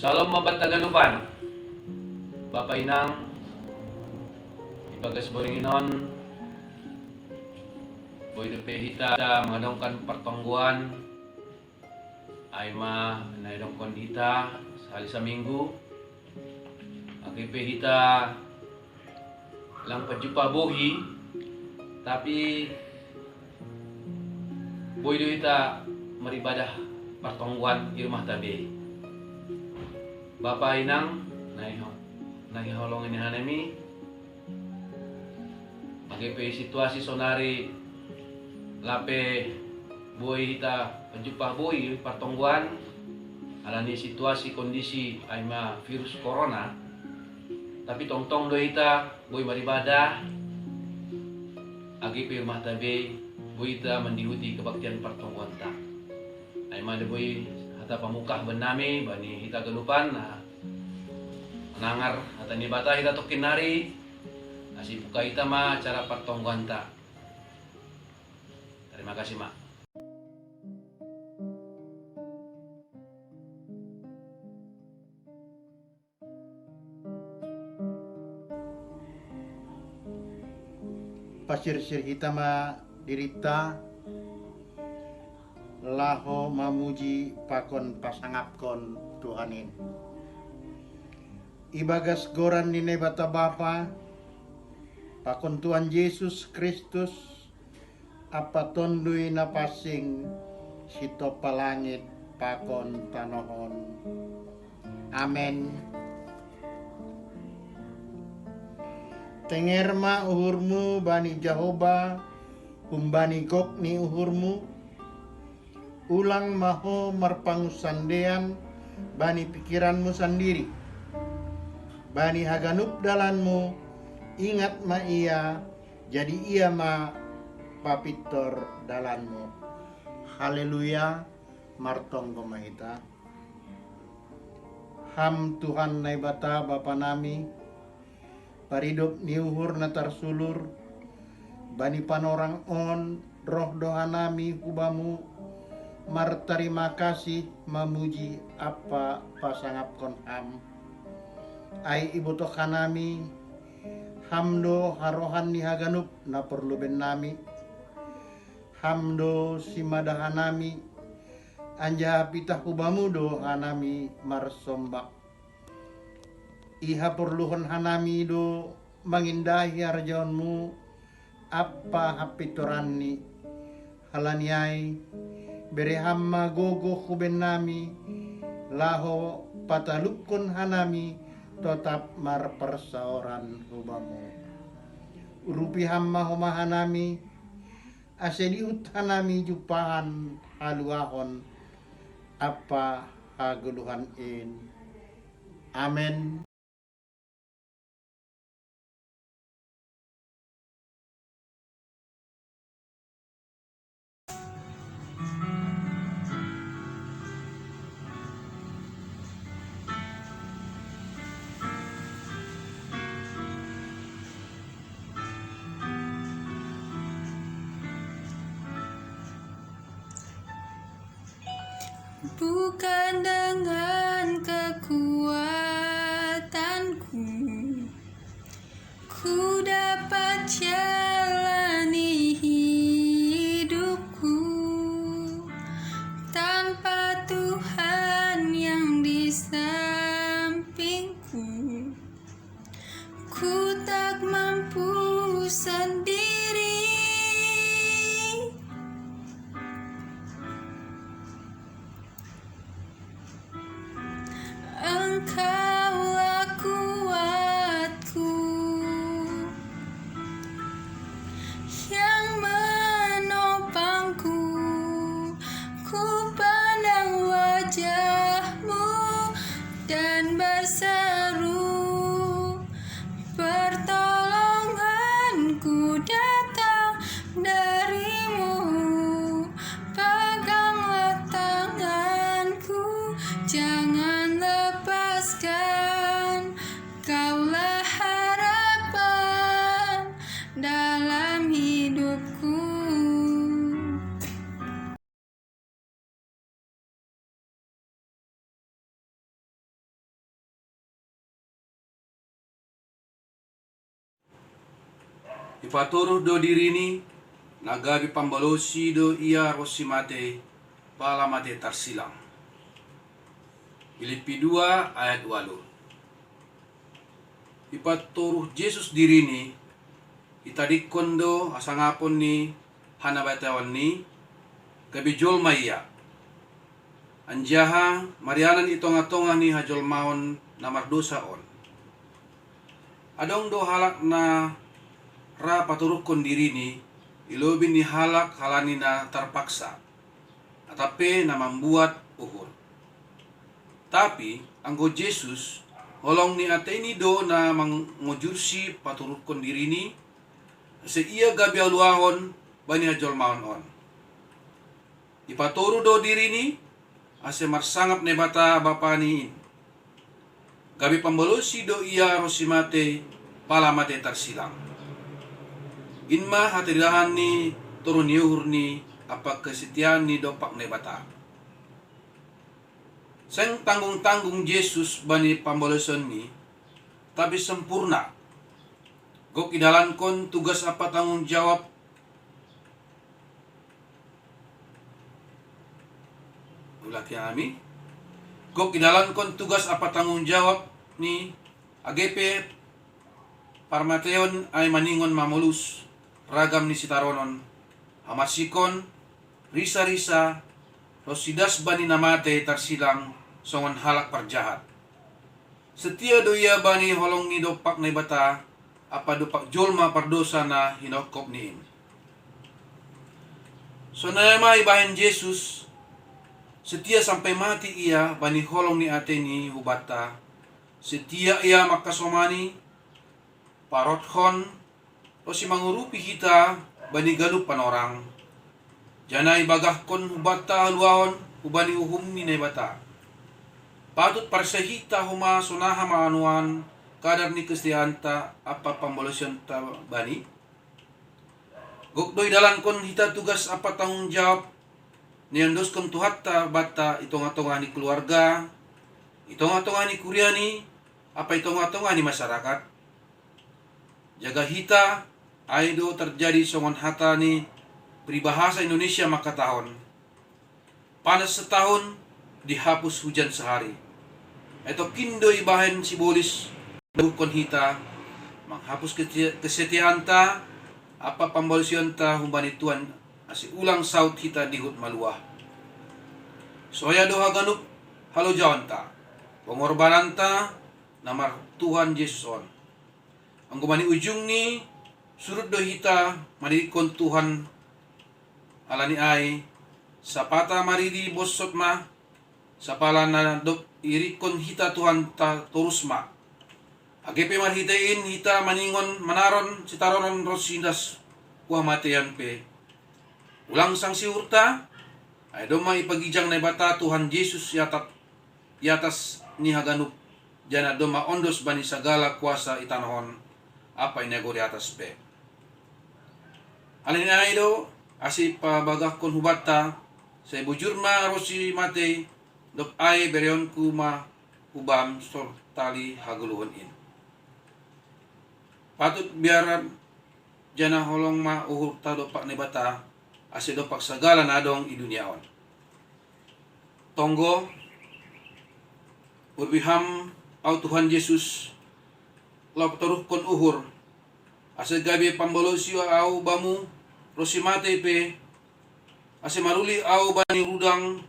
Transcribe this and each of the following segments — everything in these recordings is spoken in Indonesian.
Salam mabat tagalupan. Bapak Inang, ibagas boringinon, boy depe hita mengadongkan pertongguan, ay naidongkon hita sehari seminggu. Agipe hita lang pajumpa bohi, tapi boy do hita maribadah pertongguan di rumah tabi. Bapak Inang, nahiholong ini hanemi, agipe situasi sonari lape boy hita penjumpa boy pertongguan alani situasi kondisi aima virus corona, tapi tongtong do hita boy maribadah agipe rumah tabi boy hita mendihuti kebaktian pertongguan ta aima de boy hata pamukah benami bani hita gelupan nangar hata ni bata hita tokin nari asih buka hita cara pertongguan ta. Terima kasih, Mak. Pasir-sir hitama dirita laho mamuji pakon pasangapkon Tuhanin. Ibagas goran nine bata bapa pakon Tuhan Yesus Kristus apa tondui napasing sito palangit pakon tanohon. Amen. Tengerma uhurmu bani Jehovah, humbani gokni uhurmu, ulang maho marpangusandean bani pikiranmu sendiri, bani haganup dalanmu, ingat ma ia, jadi ia ma papitor dalanmu. Haleluya, martong komahita. Ham Tuhan naibata Bapa nami, paridop niuhur natar sulur, bani panorang on, roh doa nami hubamu, martarima kasih mamuji apa pasangapkon ham. Ai ibu tokan nami, hamdo harohan ni haganup na perlu ben nami, hamdo simadahan nami, anja pitah hubamu do hanami marsombak. Iha perluhon hanami do mangindahi arjaonmu apa hapitorani halaniai bere hamma gogo huben nami laho patalukun hanami tetap mar persaoran hubamu urupi hamma homa hanami asediut hanami jupahan haluahon apa haguluhan in. Amen. Bukan dengan kekuatanku ku dapat jalani hidupku tanpa Tuhan yang di sampingku. Ku tak mampu sendiri. Engkaulah kuatku yang menopangku. Ku pandang wajahmu dan berseru, pertolonganku Ipaturuh do dirini nagabi pambalosi do ia rosimate palamate tarsilang. Filipi 2 ayat 8. Ipaturuh Yesus dirini itadikon do asangapon ni hanabatawan ni kabijol maya. Anjaha marianan itonga-tonga ni hajol maon na mardosa on. Adong do halak na ra paturukon diri ni ilobin ni halak halani na terpaksa atape na membuat uhur. Tapi anggo Yesus holong ni ateni do na mangujursi paturukon diri ni se ia gabi aluahon bani hajol maon on. Ipaturu do diri ni ase marsangap ne bata bapa ni gabi pambalosi do ia rosimate palamate tarsilang. Inma hatirahan ni turun yuhur ni apa kesetiaan ni dopak ne bata. Seng tanggung-tanggung Yesus bani pambalosan ni tapi sempurna. Gok idalan kon tugas apa tanggung jawab ulaki ami. Gok idalan kon tugas apa tanggung jawab ni AGP Parmateon ay maningon mamulus ragam ni sitaronon hamasikon risa-risa rosidas bani namate tarsilang songon halak parjahat. Setia doya bani holong ni dopak na bata apa dopak jolma pardosa na hinokop niin. So nama ibahin Yesus setia sampai mati ia bani holong ni ateni hubata. Setia ia makasomani parothon o si mangurupi kita bani galup panorang. Janai bagahkon hubata luahon ubani uhum ni nebata. Patut parsahita huma sunaha maanuan kadar ni kesetianta apa pambolosyon ta bani. Gokdoy dalan kon hita tugas apa tanggung jawab niandos kon tuhatta bata itonga-tonga ni keluarga, itonga-tonga ni kuryani, apa itonga-tonga ni masyarakat. Jaga hita aido terjadi songon hata ni peribahasa Indonesia maka tahun. Panas setahun dihapus hujan sehari. Eto kindo ibahen simbolis dukon hita menghapus kesetiaan ta apa pambolsion ta humbani Tuhan asi ulang saut hita dihut maluah. Soya doha ganup halo jawan ta pengorbanan ta namar Tuhan Yesus on. Anggo mani ujung ni surut do hita manirikon Tuhan alani ai sapata maridi bosot ma sapala na dok irikon hita Tuhan ta turus ma. AGP marhitain hita maningon manaron sitaronon rosindas kuah matean pe. Ulang sang siurta ay doma ipagijang na bata Tuhan Yesus yatas ni haganup jana doma ondos bani sagala kuasa itanahon apa ini di atas pe. Alin ay do asi pabagakon hubata sa bujurma rosi mate dok ay bereon kuma ubam sortali haguluhon in. Patut biaran jana holong ma uhur ta dopak ni bata asi dopak sagala nadong i duniaon. Tonggo urbiham au Tuhan Yesus lau taruh kon uhur ase gabi pambolosio au bamu rosimate pe ase maruli au bani rudang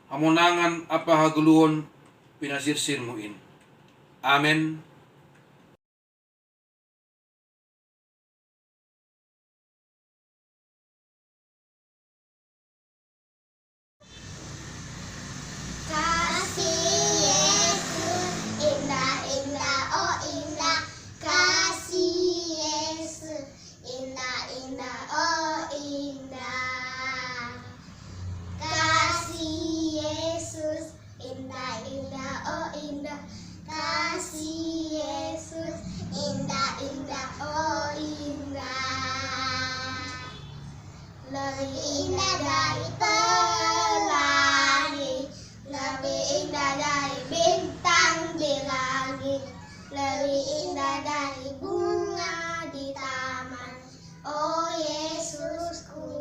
hamonangan apa haguluon pinasirsir muin. Amen. Lebih indah dari pelangi, lebih indah dari bintang di langit, lebih indah dari bunga di taman, Oh Yesusku,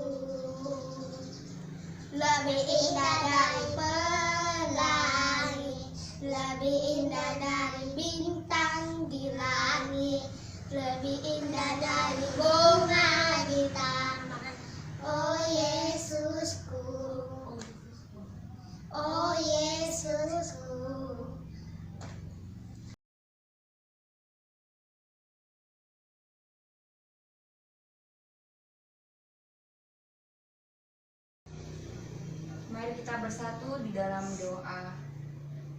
lebih indah dari pelangi, lebih indah dari bintang di langit, lebih indah dari bunga di taman. Oh Yesusku, oh Yesusku. Mari kita bersatu di dalam doa.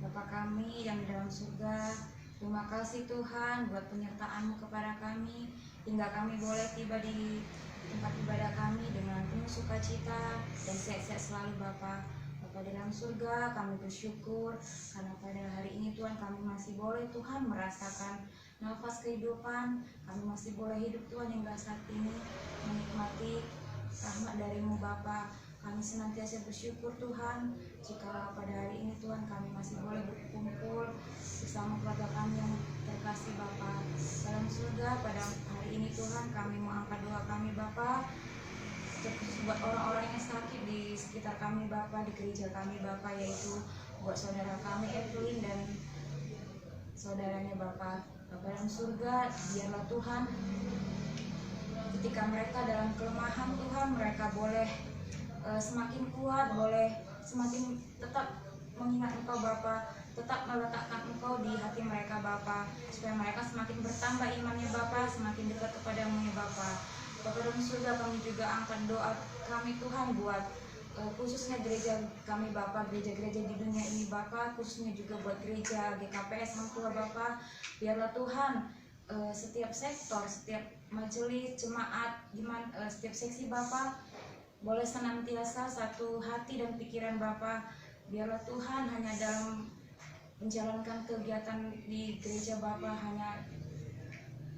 Bapa kami yang di dalam surga, terima kasih Tuhan buat penyertaan-Mu kepada kami, hingga kami boleh tiba di tempat ibadah kami dengan penuh sukacita dan sehat-sehat selalu Bapa. Bapa di dalam surga, kami bersyukur karena pada hari ini Tuhan kami masih boleh Tuhan merasakan nafas kehidupan, kami masih boleh hidup Tuhan hingga saat ini menikmati rahmat dari-Mu Bapa. Kami senantiasa bersyukur Tuhan jika pada hari ini Tuhan kami masih boleh berkumpul bersama keluarga kami yang terkasih Bapa dalam surga. Pada hari ini Tuhan kami mau angkat doa kami Bapa, terkhusus buat orang-orang yang sakit di sekitar kami Bapa, di gereja kami Bapa, yaitu buat saudara kami Evelyn dan saudaranya Bapa. Bapa dalam surga, biarlah Tuhan ketika mereka dalam kelemahan Tuhan, mereka boleh semakin kuat, boleh semakin tetap mengingat Engkau Bapa, tetap meletakkan Engkau di hati mereka Bapa, supaya mereka semakin bertambah imannya Bapa, semakin dekat kepadamu ya Bapa. Bapa dalam surga, kami juga angkat doa kami Tuhan buat khususnya gereja kami Bapa, gereja-gereja di dunia ini Bapa, khususnya juga buat gereja GKPS Hang Tuah Bapa. Biarlah Tuhan setiap sektor, setiap majelis, jemaat, setiap seksi Bapa boleh senantiasa satu hati dan pikiran Bapa. Biarlah Tuhan hanya dalam menjalankan kegiatan di gereja Bapa hanya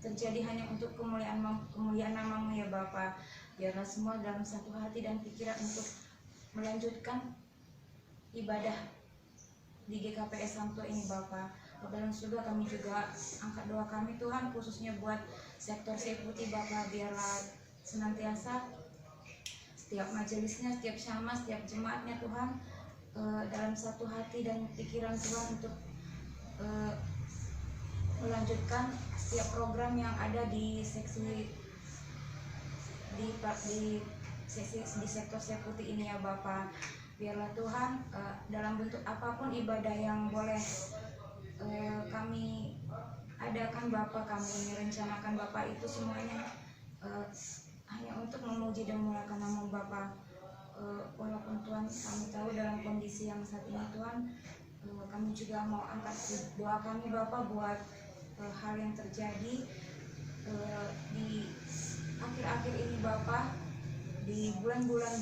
terjadi hanya untuk kemuliaan nama-Mu ya Bapa. Biarlah semua dalam satu hati dan pikiran untuk melanjutkan ibadah di GKPS Hang Tuah ini Bapa. Bapa dalam surga, kami juga angkat doa kami Tuhan khususnya buat sektor Seputi Bapa. Biarlah senantiasa setiap majelisnya, setiap syama, setiap jemaatnya Tuhan dalam satu hati dan pikiran Tuhan untuk melanjutkan setiap program yang ada di seksi di sektor Seputi ini ya Bapa. Biarlah Tuhan dalam bentuk apapun ibadah yang boleh kami adakan Bapa, kami rencanakan Bapa, itu semuanya hanya untuk memuji dan memuliakan nama Bapa. Walaupun Tuhan kami tahu dalam kondisi yang saat ini Tuhan, kami juga mau angkat doa kami Bapa buat hal yang terjadi di akhir-akhir ini Bapa, di bulan-bulan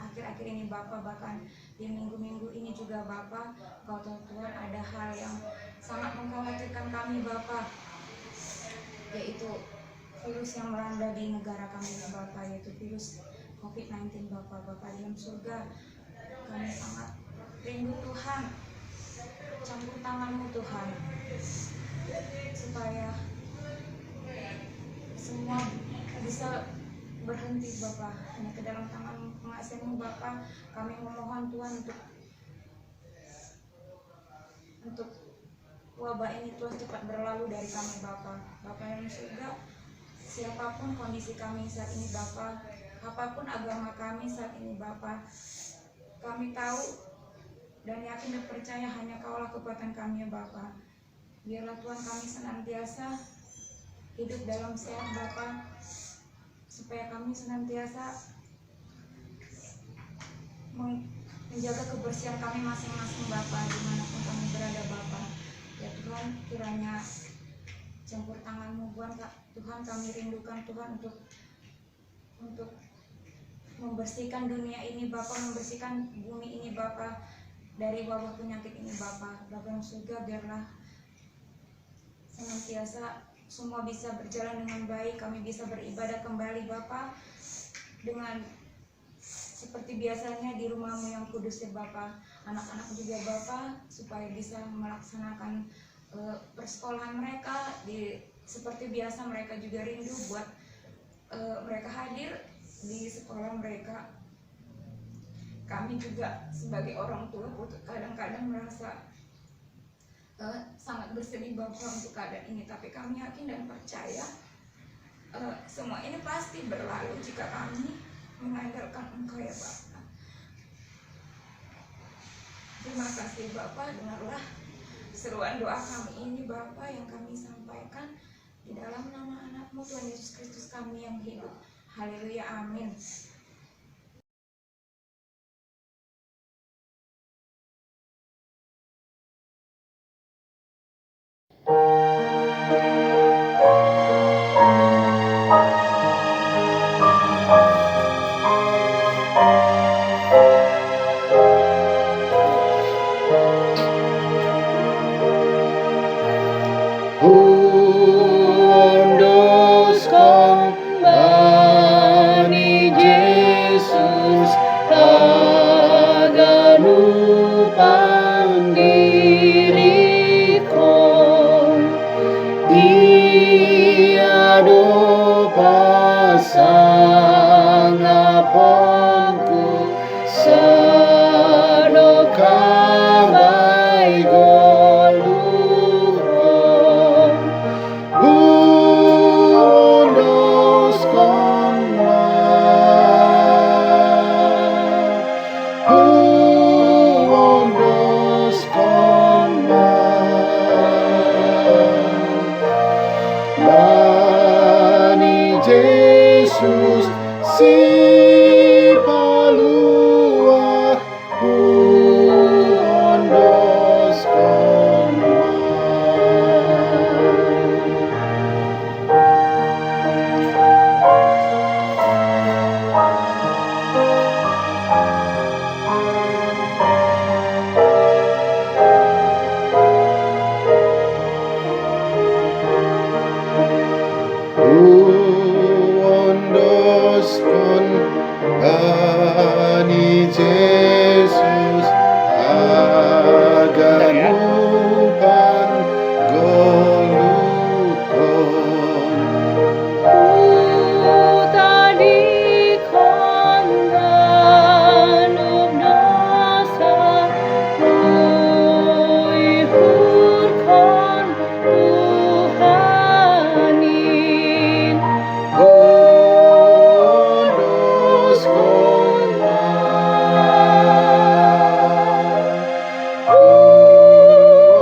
akhir-akhir ini Bapa, bahkan di minggu-minggu ini juga Bapa. Kau tahu Tuhan ada hal yang sangat mengkhawatirkan kami Bapa, yaitu virus yang melanda di negara kami Bapa, yaitu virus COVID-19 Bapa. Bapa dalam surga, kami sangat rindu Tuhan campur tangan-Mu Tuhan, supaya semua bisa berhenti Bapa, hanya ke dalam tangan pengasihan-Mu Bapa. Kami memohon Tuhan untuk wabah ini Tuhan cepat berlalu dari kami Bapa. Bapa yang surga, siapapun kondisi kami saat ini Bapa, apapun agama kami saat ini Bapa, kami tahu dan yakin dan percaya hanya Kaulah kekuatan kami ya Bapa. Biarlah Tuhan kami senantiasa hidup dalam sehat Bapa, supaya kami senantiasa menjaga kebersihan kami masing-masing Bapa, dimanapun kami berada Bapa. Ya Tuhan, kiranya campur tangan-Mu Tuhan, kami rindukan Tuhan untuk membersihkan dunia ini Bapa, membersihkan bumi ini Bapa dari wabah penyakit ini Bapa. Bapa yang surga, biarlah senantiasa semua bisa berjalan dengan baik, kami bisa beribadah kembali Bapa dengan seperti biasanya di rumah-Mu yang kudus ya Bapa. Anak-anak juga Bapa, supaya bisa melaksanakan persekolahan mereka seperti biasa. Mereka juga rindu buat mereka hadir di sekolah mereka. Kami juga sebagai orang tua kadang-kadang merasa sangat bersedih Bapak untuk keadaan ini, tapi kami yakin dan percaya semua ini pasti berlalu jika kami mengandalkan Engkau ya Bapak. Terima kasih Bapak, dengarlah seruan doa kami ini Bapak yang kami sampaikan di dalam nama anak-Mu Tuhan Yesus Kristus kami yang hidup. Haleluya, amin. Kuduskan Bani Yesus agar upang diriku Dia do pasang aponku sado kabai goluhon Undos konma Undos konma Bani Yesus si palua Undos konma Undos kon Bani Yesus agar upang golukon Utadi kondan ubnasa Uihurkon Tuhanin Undos konma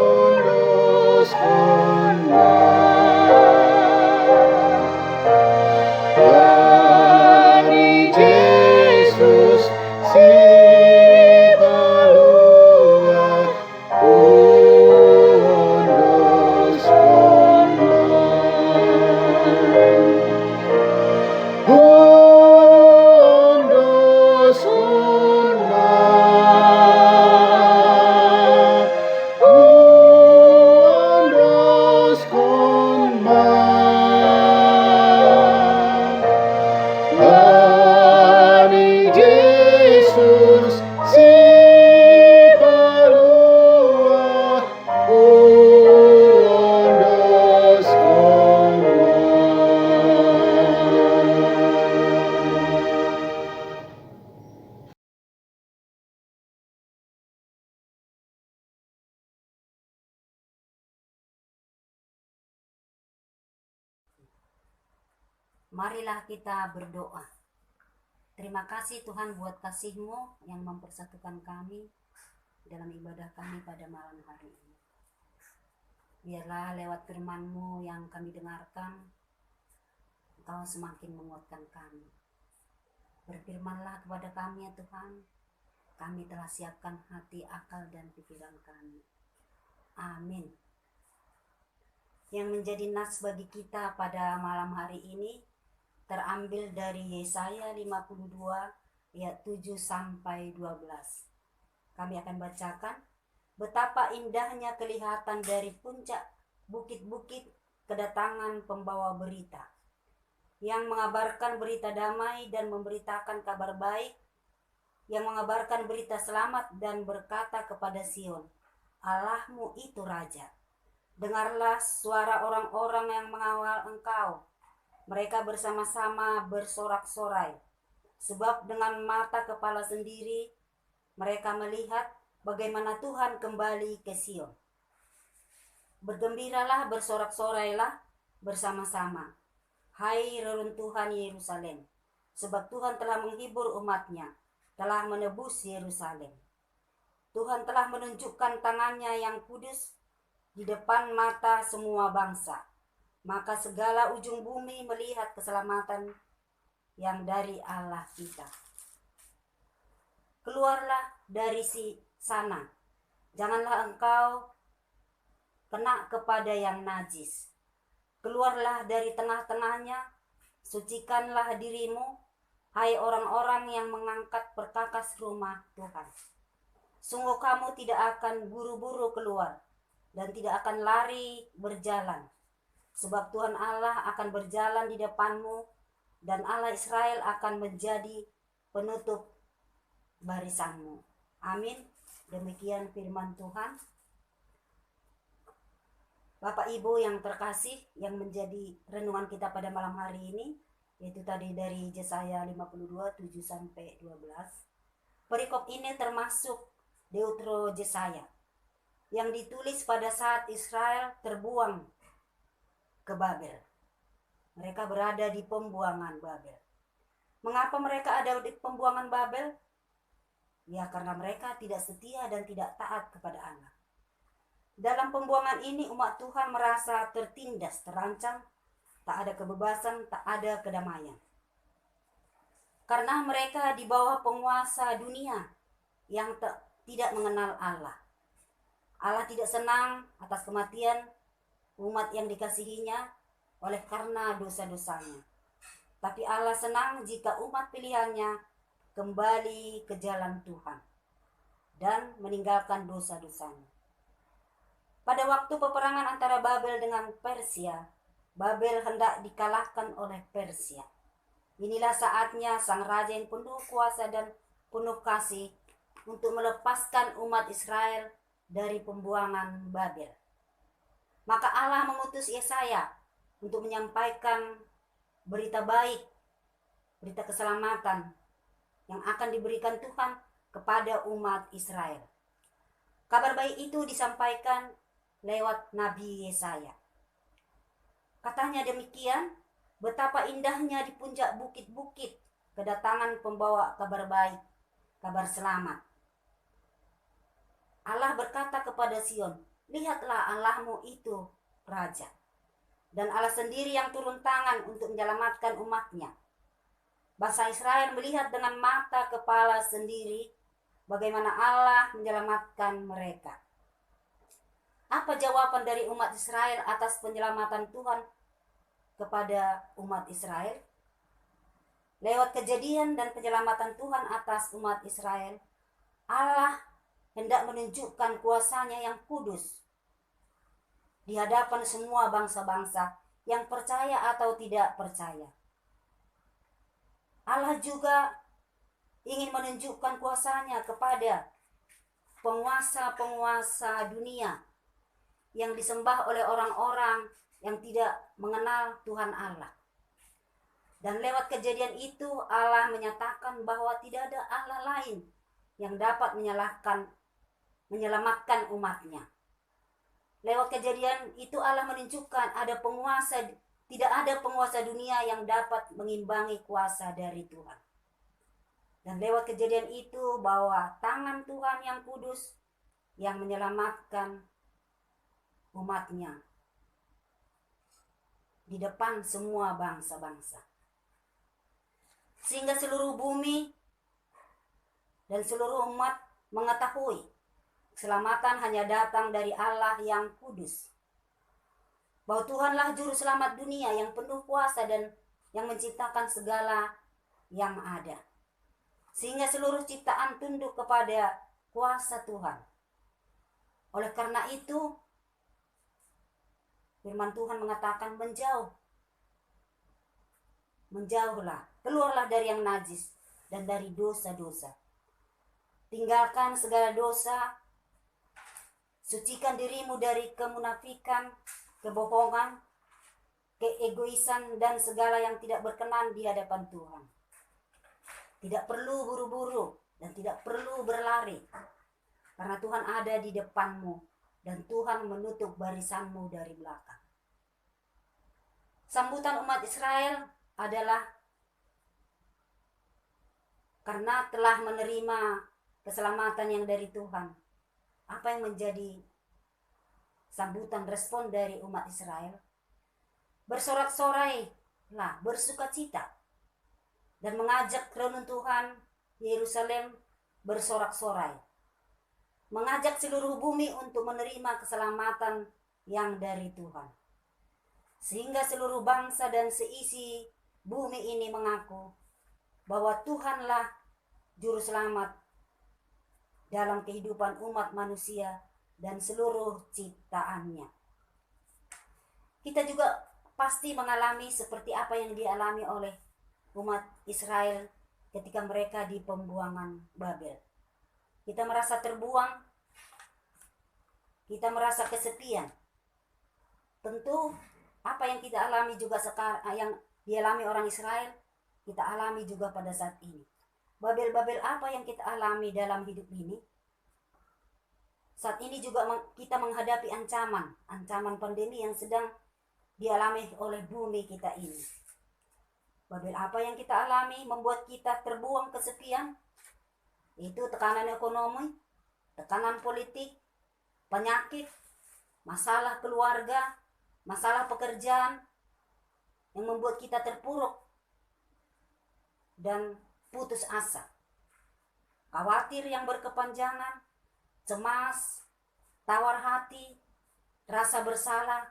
Undos konma Bani Yesus si palua Undos konma Undos konma Undos konma Bani Yesus si palua Undos konma Marilah kita berdoa. Terima kasih Tuhan buat kasih-Mu yang mempersatukan kami dalam ibadah kami pada malam hari ini. Biarlah lewat firman-Mu yang kami dengarkan, Engkau semakin menguatkan kami. Berfirmanlah kepada kami ya Tuhan, kami telah siapkan hati, akal, dan pikiran kami. Amin. Yang menjadi nas bagi kita pada malam hari ini terambil dari Yesaya 52 ayat 7 sampai 12. Kami akan bacakan. Betapa indahnya kelihatan dari puncak bukit-bukit kedatangan pembawa berita yang mengabarkan berita damai dan memberitakan kabar baik, yang mengabarkan berita selamat dan berkata kepada Sion, Allahmu itu Raja. Dengarlah suara orang-orang yang mengawal Engkau, mereka bersama-sama bersorak-sorai, sebab dengan mata kepala sendiri mereka melihat bagaimana Tuhan kembali ke Sion. Bergembiralah, bersorak-sorailah bersama-sama, hai reruntuhan Yerusalem, sebab Tuhan telah menghibur umatnya, telah menebus Yerusalem. Tuhan telah menunjukkan tangannya yang kudus di depan mata semua bangsa. Maka segala ujung bumi melihat keselamatan yang dari Allah kita. Keluarlah dari sana, janganlah engkau kena kepada yang najis. Keluarlah dari tengah-tengahnya, sucikanlah dirimu, hai orang-orang yang mengangkat perkakas rumah Tuhan. Sungguh kamu tidak akan buru-buru keluar dan tidak akan lari berjalan, sebab Tuhan Allah akan berjalan di depanmu dan Allah Israel akan menjadi penutup barisanmu. Amin. Demikian firman Tuhan. Bapak Ibu yang terkasih, yang menjadi renungan kita pada malam hari ini, yaitu tadi dari Yesaya 52, 7 sampai 12. Perikop ini termasuk Deutero Yesaya yang ditulis pada saat Israel terbuang ke Babel. Mereka berada di pembuangan Babel. Mengapa mereka ada di pembuangan Babel? Ya, karena mereka tidak setia dan tidak taat kepada Allah. Dalam pembuangan ini umat Tuhan merasa tertindas, terancam, tak ada kebebasan, tak ada kedamaian. Karena mereka di bawah penguasa dunia yang tidak mengenal Allah. Allah tidak senang atas kematian umat yang dikasihinya oleh karena dosa-dosanya. Tapi Allah senang jika umat pilihannya kembali ke jalan Tuhan dan meninggalkan dosa-dosanya. Pada waktu peperangan antara Babel dengan Persia, Babel hendak dikalahkan oleh Persia. Inilah saatnya sang raja yang penuh kuasa dan penuh kasih untuk melepaskan umat Israel dari pembuangan Babel. Maka Allah mengutus Yesaya untuk menyampaikan berita baik, berita keselamatan yang akan diberikan Tuhan kepada umat Israel. Kabar baik itu disampaikan lewat Nabi Yesaya. Katanya demikian, betapa indahnya di puncak bukit-bukit kedatangan pembawa kabar baik, kabar selamat. Allah berkata kepada Sion, lihatlah Allahmu itu Raja. Dan Allah sendiri yang turun tangan untuk menyelamatkan umatnya. Bangsa Israel melihat dengan mata kepala sendiri bagaimana Allah menyelamatkan mereka. Apa jawaban dari umat Israel atas penyelamatan Tuhan kepada umat Israel? Lewat kejadian dan penyelamatan Tuhan atas umat Israel, Allah hendak menunjukkan kuasanya yang kudus di hadapan semua bangsa-bangsa yang percaya atau tidak percaya. Allah juga ingin menunjukkan kuasanya kepada penguasa-penguasa dunia yang disembah oleh orang-orang yang tidak mengenal Tuhan Allah. Dan lewat kejadian itu Allah menyatakan bahwa tidak ada Allah lain yang dapat menyelamatkan umatnya. Lewat kejadian itu Allah menunjukkan tidak ada penguasa dunia yang dapat mengimbangi kuasa dari Tuhan. Dan lewat kejadian itu bahwa tangan Tuhan yang kudus yang menyelamatkan umatnya di depan semua bangsa-bangsa. Sehingga seluruh bumi dan seluruh umat mengetahui keselamatan hanya datang dari Allah yang kudus. Bahwa Tuhanlah juru selamat dunia yang penuh kuasa dan yang menciptakan segala yang ada. Sehingga seluruh ciptaan tunduk kepada kuasa Tuhan. Oleh karena itu, firman Tuhan mengatakan menjauhlah, keluarlah dari yang najis dan dari dosa-dosa. Tinggalkan segala dosa, sucikan dirimu dari kemunafikan, kebohongan, keegoisan dan segala yang tidak berkenan di hadapan Tuhan. Tidak perlu buru-buru dan tidak perlu berlari, karena Tuhan ada di depanmu dan Tuhan menutup barisanmu dari belakang. Sambutan umat Israel adalah karena telah menerima keselamatan yang dari Tuhan. Apa yang menjadi sambutan respon dari umat Israel? Bersorak-sorai lah, bersukacita, dan mengajak reruntuhan Yerusalem bersorak-sorai, mengajak seluruh bumi untuk menerima keselamatan yang dari Tuhan, sehingga seluruh bangsa dan seisi bumi ini mengaku bahwa Tuhanlah juru selamat dalam kehidupan umat manusia dan seluruh ciptaannya. Kita juga pasti mengalami seperti apa yang dialami oleh umat Israel ketika mereka di pembuangan Babel. Kita merasa terbuang, kita merasa kesepian. Tentu apa yang kita alami juga sekarang, yang dialami orang Israel, kita alami juga pada saat ini. Babel-babel apa yang kita alami dalam hidup ini? Saat ini juga kita menghadapi ancaman pandemi yang sedang dialami oleh bumi kita ini. Babel apa yang kita alami membuat kita terbuang kesepian? Itu tekanan ekonomi, tekanan politik, penyakit, masalah keluarga, masalah pekerjaan yang membuat kita terpuruk dan putus asa. Khawatir yang berkepanjangan, cemas, tawar hati, rasa bersalah,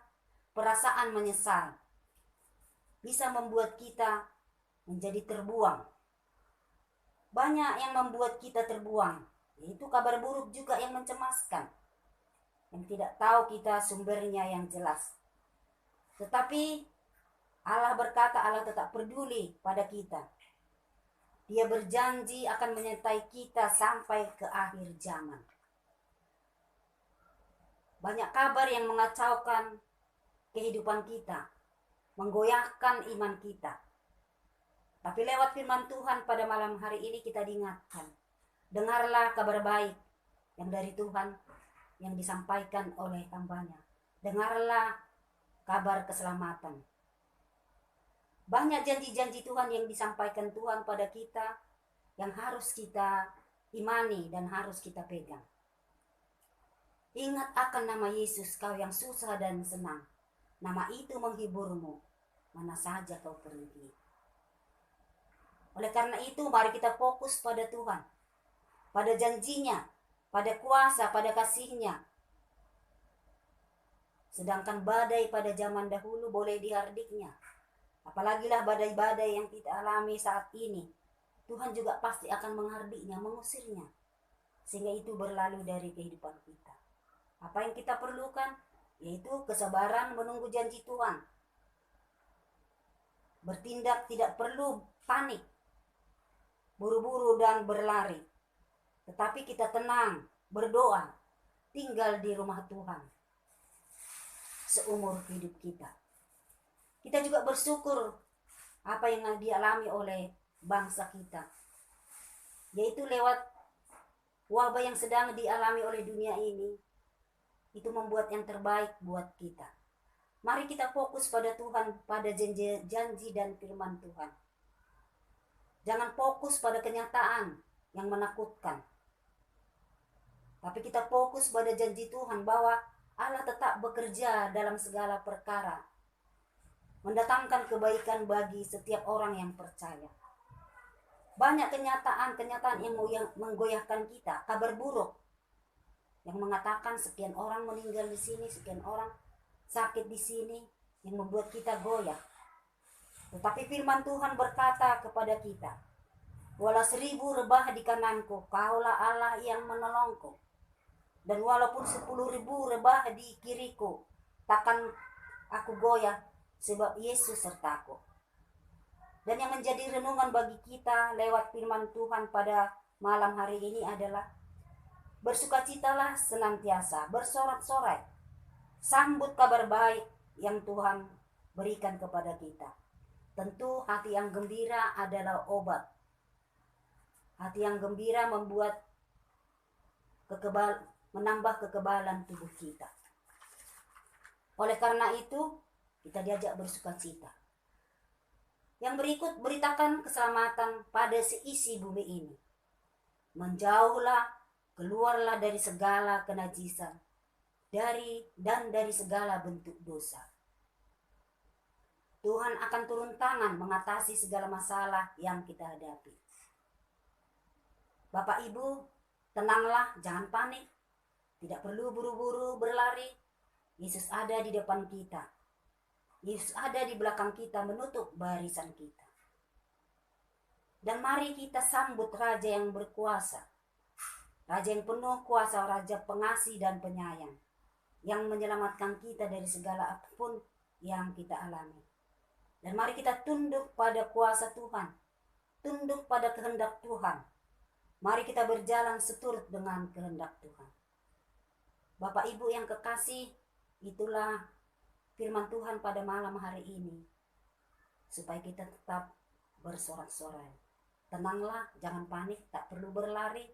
perasaan menyesal bisa membuat kita menjadi terbuang. Banyak yang membuat kita terbuang, yaitu kabar buruk juga yang mencemaskan, yang tidak tahu kita sumbernya yang jelas. Tetapi Allah berkata, Allah tetap peduli pada kita. Dia berjanji akan menyertai kita sampai ke akhir zaman. Banyak kabar yang mengacaukan kehidupan kita, menggoyahkan iman kita. Tapi lewat firman Tuhan pada malam hari ini kita diingatkan, dengarlah kabar baik yang dari Tuhan yang disampaikan oleh hamba-Nya. Dengarlah kabar keselamatan. Banyak janji-janji Tuhan yang disampaikan Tuhan pada kita yang harus kita imani dan harus kita pegang. Ingat akan nama Yesus, kau yang susah dan senang. Nama itu menghiburmu, mana saja kau pergi. Oleh karena itu, mari kita fokus pada Tuhan, pada janjinya, pada kuasa, pada kasihnya. Sedangkan badai pada zaman dahulu boleh dihardiknya. Apalagilah badai-badai yang kita alami saat ini. Tuhan juga pasti akan menghardiknya, mengusirnya. Sehingga itu berlalu dari kehidupan kita. Apa yang kita perlukan? Yaitu kesabaran menunggu janji Tuhan. Bertindak tidak perlu panik, buru-buru dan berlari. Tetapi kita tenang, berdoa, tinggal di rumah Tuhan seumur hidup kita. Kita juga bersyukur apa yang dialami oleh bangsa kita, yaitu lewat wabah yang sedang dialami oleh dunia ini. Itu membuat yang terbaik buat kita. Mari kita fokus pada Tuhan, pada janji dan firman Tuhan. Jangan fokus pada kenyataan yang menakutkan. Tapi kita fokus pada janji Tuhan bahwa Allah tetap bekerja dalam segala perkara, mendatangkan kebaikan bagi setiap orang yang percaya. Banyak kenyataan yang menggoyahkan kita, kabar buruk yang mengatakan sekian orang meninggal di sini, sekian orang sakit di sini, yang membuat kita goyah. Tetapi firman Tuhan berkata kepada kita, walau 1000 rebah di kananku, kaulah Allah yang menolongku. Dan walaupun 10.000 rebah di kiriku, takkan aku goyah, sebab Yesus sertaku. Dan yang menjadi renungan bagi kita lewat firman Tuhan pada malam hari ini adalah, bersukacitalah senantiasa, bersorak-sorai, sambut kabar baik yang Tuhan berikan kepada kita. Tentu hati yang gembira adalah obat. Hati yang gembira menambah kekebalan tubuh kita. Oleh karena itu, kita diajak bersukacita. Yang berikut beritakan keselamatan pada seisi bumi ini. Menjauhlah, keluarlah dari segala kenajisan, dari segala bentuk dosa. Tuhan akan turun tangan mengatasi segala masalah yang kita hadapi. Bapak Ibu, tenanglah, jangan panik. Tidak perlu buru-buru berlari. Yesus ada di depan kita. Yesus ada di belakang kita menutup barisan kita. Dan mari kita sambut Raja yang berkuasa. Raja yang penuh kuasa, Raja pengasih dan penyayang. Yang menyelamatkan kita dari segala apapun yang kita alami. Dan mari kita tunduk pada kuasa Tuhan. Tunduk pada kehendak Tuhan. Mari kita berjalan seturut dengan kehendak Tuhan. Bapak Ibu yang kekasih, itulah firman Tuhan pada malam hari ini. Supaya kita tetap bersorak-sorai. Tenanglah, jangan panik, tak perlu berlari.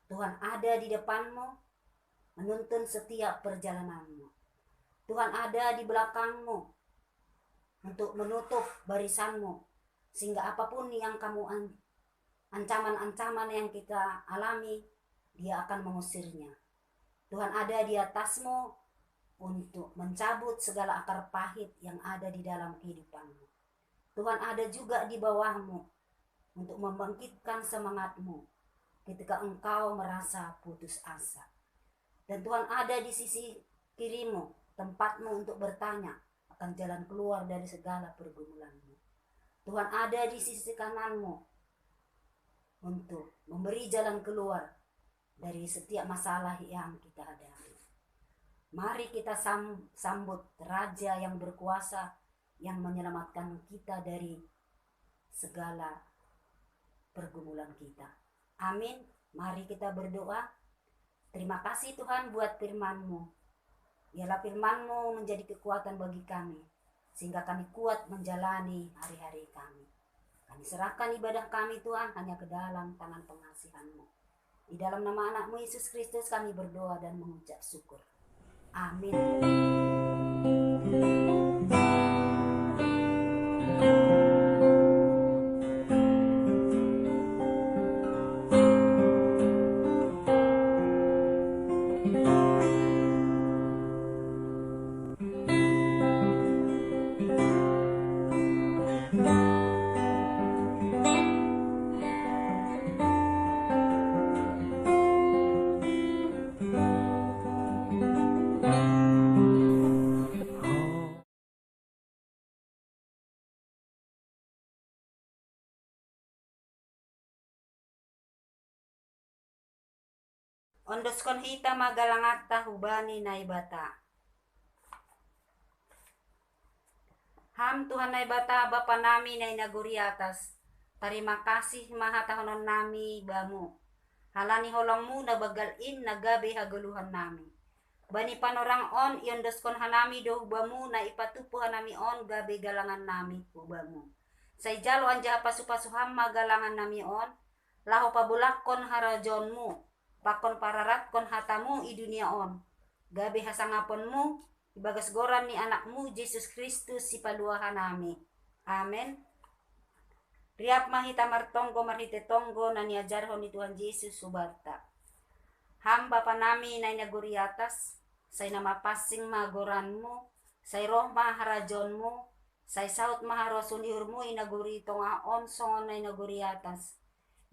Tuhan ada di depanmu, menuntun setiap perjalananmu. Tuhan ada di belakangmu, untuk menutup barisanmu. Sehingga apapun yang kamu ancaman-ancaman yang kita alami, Dia akan mengusirnya. Tuhan ada di atasmu untuk mencabut segala akar pahit yang ada di dalam kehidupanmu. Tuhan ada juga di bawahmu untuk membangkitkan semangatmu ketika engkau merasa putus asa. Dan Tuhan ada di sisi kirimu, tempatmu untuk bertanya akan jalan keluar dari segala pergumulanmu. Tuhan ada di sisi kananmu untuk memberi jalan keluar dari setiap masalah yang kita hadapi. Mari kita sambut Raja yang berkuasa, yang menyelamatkan kita dari segala pergumulan kita. Amin. Mari kita berdoa. Terima kasih Tuhan buat firman-Mu. Biarlah firman-Mu menjadi kekuatan bagi kami, sehingga kami kuat menjalani hari-hari kami. Kami serahkan ibadah kami Tuhan hanya ke dalam tangan pengasihan-Mu. Di dalam nama anak-Mu Yesus Kristus kami berdoa dan mengucap syukur. Amin. Ondoskon hita magalangata hubani naibata. Ham Tuhan naibata Bapa nami na inaguri atas. Terima kasih maha tahonon nami bamu. Halani holongmu na bagalin na gabi haguluhan nami. Bani panorang on iondoskon hanami do hubamu na ipatupu hanami on gabi galangan nami hubamu. Say jalo anja pasu-pasuham magalangan nami on. Laho pabulakon harajonmu. Pakon pararat kon hatamu i dunia on. Gabi hasangaponmu, ibagas goran ni anakmu Yesus Kristus si paluahan nami. Amen. Riap mahita martonggo marhite tonggo na niajarhon ni Tuhan Yesus subarta. Ham Bapa nami na inaguri atas, say namapasing magoranmu, say roh maharajonmu, say saut maharosunihurmu inaguri tonga on songon na inaguri atas.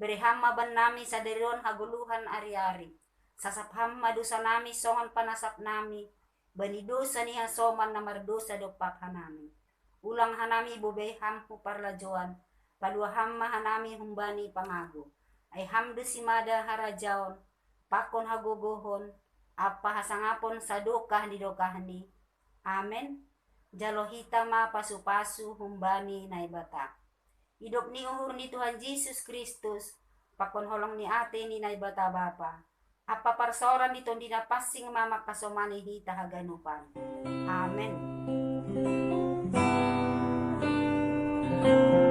Beriham maban nami sa deron haguluhan ari-ari. Sasapam madusa nami songan panasap nami. Banidosa ni hasoman na mardosa dopak hanami. Ulang hanami bubeham huparlajoan. Paluaham mahanami humbani pangago. Ay hamdu simada harajaon. Pakon hagogohon. Apa hasangapon sa dokah di dokahni. Amen. Jalohita ma pasu-pasu humbani naibata. Hidup ni uhur ni Tuhan Yesus Kristus, pakon holong ni ate ni naibata Bapa. Apa parsoran ni tondi na pasing mama kasomani hita haganupan. Amen. Ku